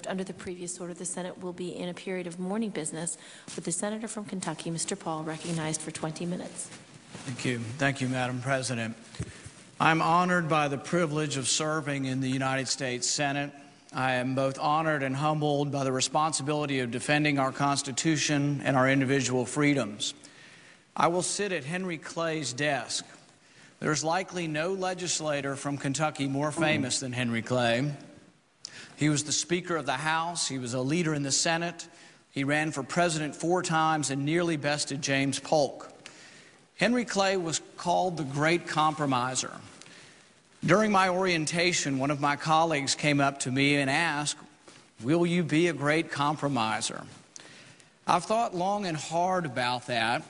Under the previous order, the Senate will be in a period of morning business with the Senator from Kentucky, Mr. Paul, recognized for 20 minutes. Thank you. Thank you, Madam President. I'm honored by the privilege of serving in the United States Senate. I am both honored and humbled by the responsibility of defending our Constitution and our individual freedoms. I will sit at Henry Clay's desk. There's likely no legislator from Kentucky more famous than Henry Clay. He was the Speaker of the House. He was a leader in the Senate. He ran for president 4 times and nearly bested James Polk. Henry Clay was called the Great Compromiser. During my orientation, one of my colleagues came up to me and asked, "Will you be a great compromiser?" I've thought long and hard about that.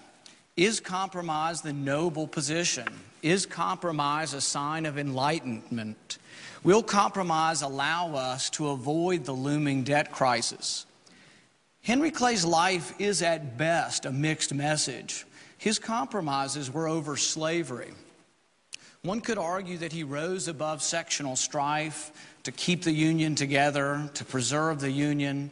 Is compromise the noble position? Is compromise a sign of enlightenment? Will compromise allow us to avoid the looming debt crisis? Henry Clay's life is at best a mixed message. His compromises were over slavery. One could argue that he rose above sectional strife to keep the Union together, to preserve the Union.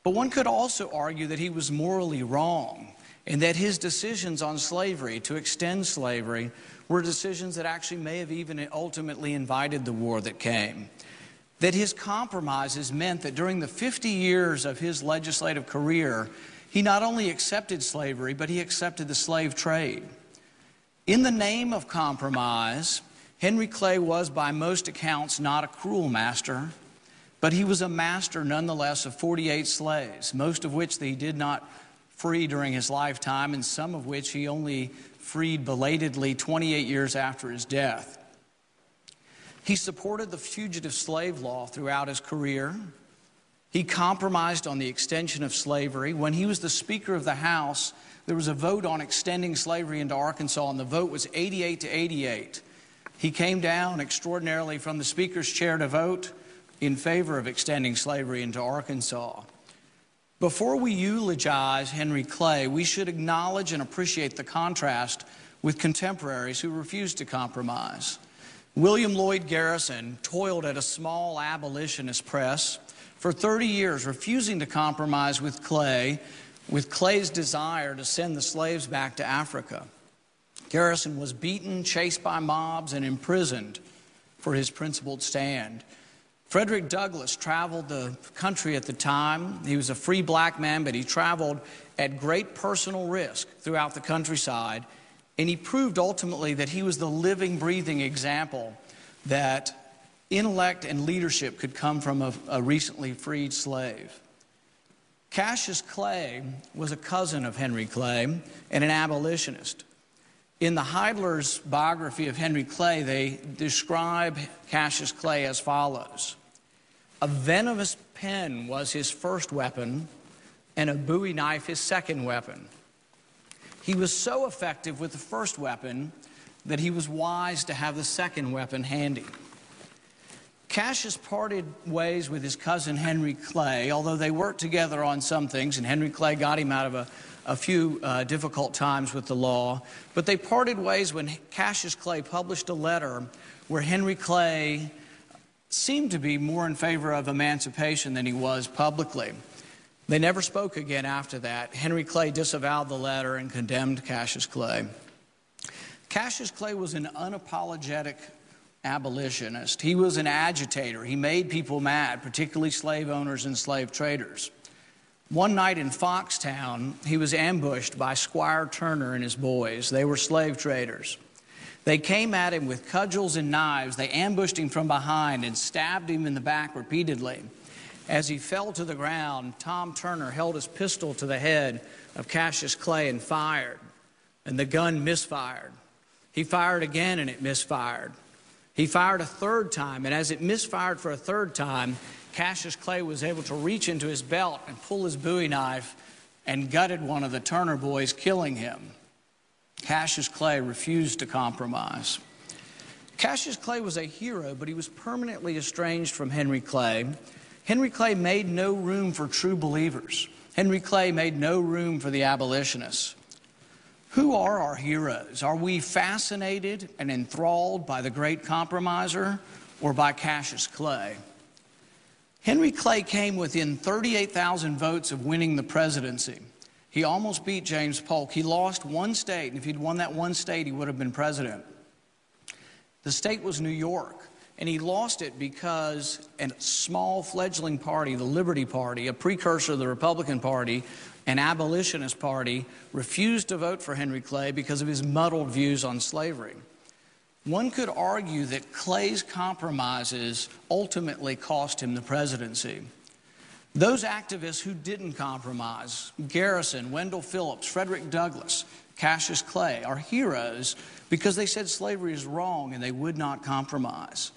But one could also argue that he was morally wrong and that his decisions on slavery, to extend slavery, were decisions that actually may have even ultimately invited the war that came. That his compromises meant that during the 50 years of his legislative career, he not only accepted slavery, but he accepted the slave trade. In the name of compromise, Henry Clay was by most accounts not a cruel master, but he was a master nonetheless of 48 slaves, most of which he did not free during his lifetime, and some of which he only freed belatedly 28 years after his death. He supported the fugitive slave law throughout his career. He compromised on the extension of slavery. When he was the Speaker of the House, there was a vote on extending slavery into Arkansas, and the vote was 88 to 88. He came down extraordinarily from the Speaker's chair to vote in favor of extending slavery into Arkansas. Before we eulogize Henry Clay, we should acknowledge and appreciate the contrast with contemporaries who refused to compromise. William Lloyd Garrison toiled at a small abolitionist press for 30 years, refusing to compromise with Clay's desire to send the slaves back to Africa. Garrison was beaten, chased by mobs, and imprisoned for his principled stand. Frederick Douglass traveled the country at the time. He was a free black man, but he traveled at great personal risk throughout the countryside, and he proved ultimately that he was the living, breathing example that intellect and leadership could come from a recently freed slave. Cassius Clay was a cousin of Henry Clay and an abolitionist. In the Heidler's biography of Henry Clay, they describe Cassius Clay as follows: a venomous pen was his first weapon, and a Bowie knife his second weapon. He was so effective with the first weapon that he was wise to have the second weapon handy. Cassius parted ways with his cousin Henry Clay, although they worked together on some things, and Henry Clay got him out of a few difficult times with the law. But they parted ways when Cassius Clay published a letter where Henry Clay seemed to be more in favor of emancipation than he was publicly. They never spoke again after that. Henry Clay disavowed the letter and condemned Cassius Clay. Cassius Clay was an unapologetic abolitionist. He was an agitator. He made people mad, particularly slave owners and slave traders. One night in Foxtown, he was ambushed by Squire Turner and his boys. They were slave traders. They came at him with cudgels and knives. They ambushed him from behind and stabbed him in the back repeatedly. As he fell to the ground, Tom Turner held his pistol to the head of Cassius Clay and fired, and the gun misfired. He fired again, and it misfired. He fired a third time, and as it misfired for a third time, Cassius Clay was able to reach into his belt and pull his Bowie knife and gutted one of the Turner boys, killing him. Cassius Clay refused to compromise. Cassius Clay was a hero, but he was permanently estranged from Henry Clay. Henry Clay made no room for true believers. Henry Clay made no room for the abolitionists. Who are our heroes? Are we fascinated and enthralled by the great compromiser or by Cassius Clay? Henry Clay came within 38,000 votes of winning the presidency. He almost beat James Polk. He lost one state, and if he'd won that one state, he would have been president. The state was New York, and he lost it because a small fledgling party, the Liberty Party, a precursor of the Republican Party, an abolitionist party, refused to vote for Henry Clay because of his muddled views on slavery. One could argue that Clay's compromises ultimately cost him the presidency. Those activists who didn't compromise, Garrison, Wendell Phillips, Frederick Douglass, Cassius Clay, are heroes because they said slavery is wrong and they would not compromise.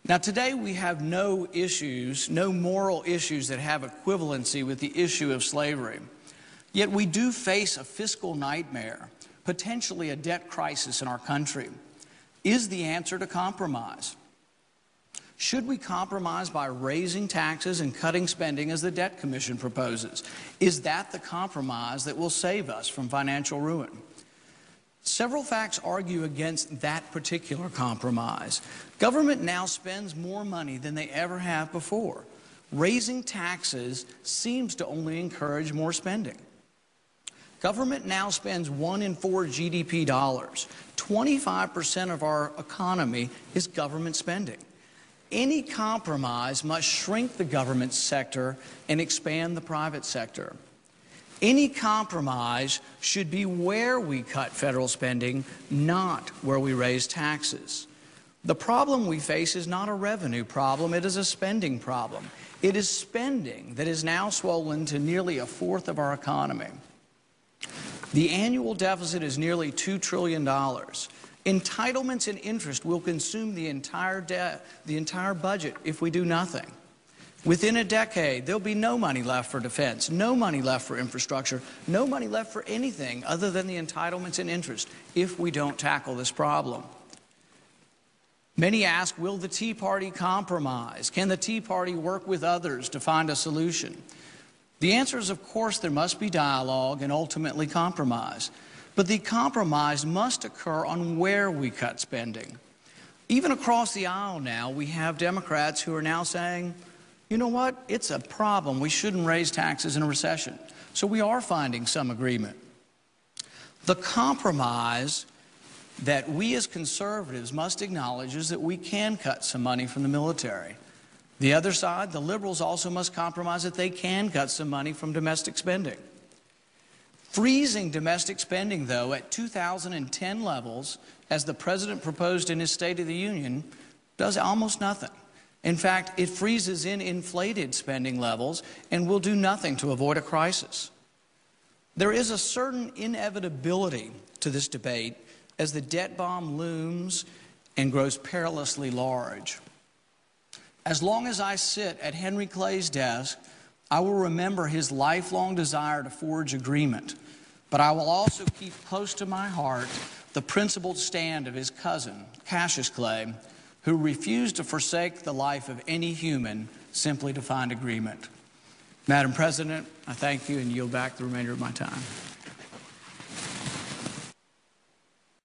Now, today we have no issues, no moral issues that have equivalency with the issue of slavery. Yet we do face a fiscal nightmare, potentially a debt crisis in our country. Is the answer to compromise? Should we compromise by raising taxes and cutting spending as the Debt Commission proposes? Is that the compromise that will save us from financial ruin? Several facts argue against that particular compromise. Government now spends more money than they ever have before. Raising taxes seems to only encourage more spending. Government now spends 1 in 4 GDP dollars. 25% of our economy is government spending. Any compromise must shrink the government sector and expand the private sector. Any compromise should be where we cut federal spending, not where we raise taxes. The problem we face is not a revenue problem, it is a spending problem. It is spending that is now swollen to nearly a fourth of our economy. The annual deficit is nearly $2 trillion. Entitlements and interest will consume the entire budget if we do nothing. Within a decade, there'll be no money left for defense, no money left for infrastructure, no money left for anything other than the entitlements and interest if we don't tackle this problem. Many ask, will the Tea Party compromise? Can the Tea Party work with others to find a solution? The answer is, of course, there must be dialogue and ultimately compromise. But the compromise must occur on where we cut spending. Even across the aisle now, we have Democrats who are now saying, you know what, it's a problem. We shouldn't raise taxes in a recession. So we are finding some agreement. The compromise that we as conservatives must acknowledge is that we can cut some money from the military. The other side, the liberals, also must compromise that they can cut some money from domestic spending. Freezing domestic spending, though, at 2010 levels, as the President proposed in his State of the Union, does almost nothing. In fact, it freezes in inflated spending levels and will do nothing to avoid a crisis. There is a certain inevitability to this debate as the debt bomb looms and grows perilously large. As long as I sit at Henry Clay's desk, I will remember his lifelong desire to forge agreement, but I will also keep close to my heart the principled stand of his cousin, Cassius Clay, who refused to forsake the life of any human simply to find agreement. Madam President, I thank you and yield back the remainder of my time.